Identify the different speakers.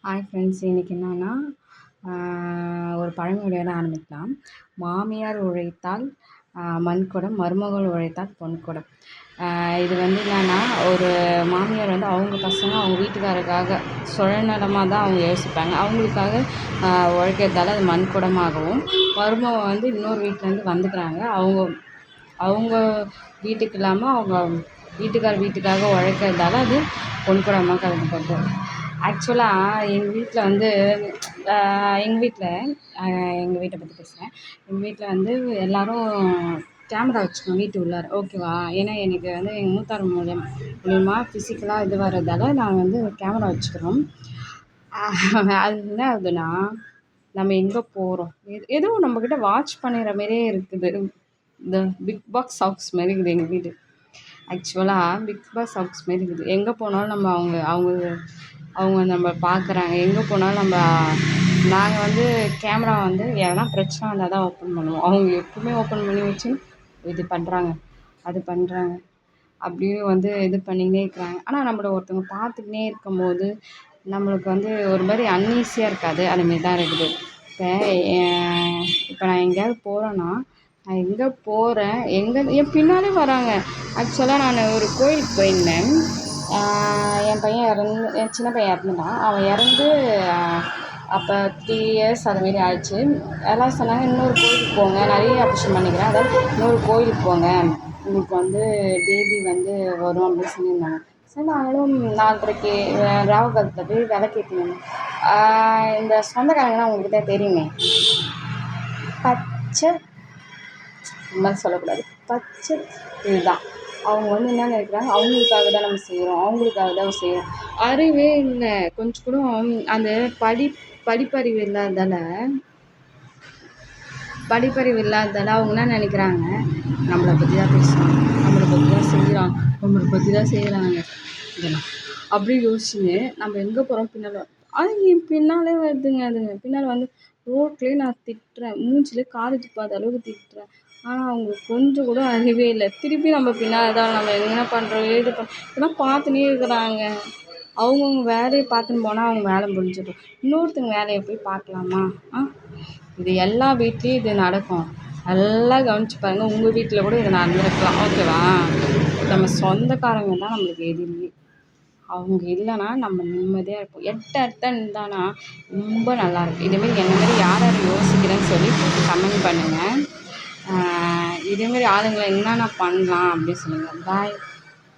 Speaker 1: Hi friends, இன்றைக்கி என்னன்னா ஒரு பழமொழியோட ஆரம்பிக்கலாம். மாமியார் உழைத்தால் மண்குடம், மருமகள் உழைத்தால் பொன்குடம். இது வந்து என்னென்னா, ஒரு மாமியார் வந்து அவங்க பசங்க அவங்க வீட்டுக்காரருக்காக சுயநலமாக தான் அவங்க யோசிப்பாங்க. அவங்களுக்காக உழைக்கிறதால அது மண்குடமாகவும், மருமகள் வந்து இன்னொரு வீட்டிலேருந்து வந்துக்கிறாங்க, அவங்க வீட்டுக்கு இல்லாமல் அவங்க வீட்டுக்காக உழைக்கிறதால அது பொன்குடமாக கருதப்படும். ஆக்சுவலாக எங்கள் வீட்டில் வந்து எங்கள் வீட்டை பற்றி பேசுகிறேன். எங்கள் வீட்டில் வந்து எல்லோரும் கேமரா வச்சுக்கோங்க வீட்டு உள்ளார, ஓகேவா? ஏன்னா எனக்கு வந்து எங்கள் மூத்தார் மூலிமா ஃபிசிக்கலாக இது வர்றதால நாங்கள் வந்து கேமரா வச்சுக்கிறோம். அது என்ன ஆகுதுன்னா, நம்ம எங்கே போகிறோம், எதுவும் நம்மக்கிட்ட வாட்ச் பண்ணிடுற மாரியே இருக்குது. இந்த பிக் பாஸ் ஹவுஸ் மாரி இருக்குது எங்கள் வீடு. ஆக்சுவலாக பிக் பாஸ் ஹவுஸ் மாரி இருக்குது. எங்கே போனாலும் நம்ம அவங்க நம்ம பார்க்குறாங்க. எங்கே போனாலும் நாங்கள் வந்து கேமரா வந்து எதனா பிரச்சனை வந்தால் தான் ஓப்பன் பண்ணுவோம். அவங்க எப்பவுமே ஓப்பன் பண்ணி வச்சு இது பண்ணுறாங்க, அது பண்ணுறாங்க அப்படியே வந்து இது பண்ணிக்கினே இருக்கிறாங்க. ஆனால் நம்மளை ஒருத்தவங்க பார்த்துக்கினே இருக்கும்போது நம்மளுக்கு வந்து ஒரு மாதிரி அன்ஈஸியாக இருக்காது? அதுமாரி தான் இருக்குது. இப்போ நான் எங்கேயாவது போகிறேன்னா, நான் எங்கே போகிறேன், என் பின்னாலே வராங்க. ஆக்சுவலாக நான் ஒரு கோயிலுக்கு போயிருந்தேன். என் சின்ன பையன் இறந்துட்டான். அவன் இறந்து அப்போ 3 இயர்ஸ் அதுமாரி ஆயிடுச்சு. எல்லாம் சொன்னாங்க, இன்னொரு கோயிலுக்கு போங்க, நிறைய ஆப்ரேஷன் பண்ணிக்கிறேன், அதாவது இன்னொரு கோயிலுக்கு போங்க, உங்களுக்கு வந்து பேபி வந்து வரும் அப்படின்னு சொல்லியிருந்தாங்க. சரி, நாங்களும் 4:30க்கு ராகு காலத்தில் போய் விளக்கேற்றினோம். இந்த சொந்தக்காரங்களாம் உங்களுக்கு தான் தெரியுமே, பச்சை இந்த மாதிரி சொல்லக்கூடாது, பச்சை இதுதான். அவங்க வந்து என்ன நினைக்கிறாங்க, அவங்களுக்காக தான் நம்ம செய்கிறோம், அவங்களுக்காக தான் செய்கிறோம். அறிவே இல்லை கொஞ்சம் கூட. அந்த படிப்பறிவு இல்லாததால் அவங்க என்ன நினைக்கிறாங்க, நம்மளை பற்றி தான் பேசுகிறாங்க, நம்மளை பற்றி தான் செய்கிறாங்க இதெல்லாம் அப்படி யோசிச்சுன்னு நம்ம எங்கே போகிறோம் பின்னால் என் பின்னாலே வருதுங்க. அதுங்க பின்னால் வந்து ரோட்லேயே நான் திட்டுறேன், மூஞ்சிலே காது துப்பாத அளவுக்கு திட்டுறேன். ஆனால் அவங்க கொஞ்சம் கூட அறிவே இல்லை. திருப்பி நம்ம பின்னால் தான் நம்ம என்ன பண்ணுறோம், இதெல்லாம் பார்த்துனே இருக்கிறாங்க. அவங்கவுங்க வேலையை பார்த்துன்னு போனால் அவங்க வேலை முடிஞ்சிடும். இன்னொருத்தங்க வேலையை போய் பார்க்கலாமா? இது எல்லா வீட்லேயும் இது நடக்கும். நல்லா கவனிச்சு பாருங்கள், உங்கள் வீட்டில் கூட இது நடந்துருக்கலாம், ஓகேவா? நம்ம சொந்தக்காரங்க தான் நம்மளுக்கு எதிரியே. அவங்க இல்லைன்னா நம்ம நிம்மதியாக இருப்போம். எட்ட இருந்தானா ரொம்ப நல்லாயிருக்கும். இதேமாரி என்ன மாதிரி யார் யோசிக்கிறேன்னு சொல்லி கமெண்ட் பண்ணுங்கள். இதேமாரி ஆளுங்களை என்னென்ன பண்ணலாம் அப்படின்னு சொல்லுங்கள். பாய்.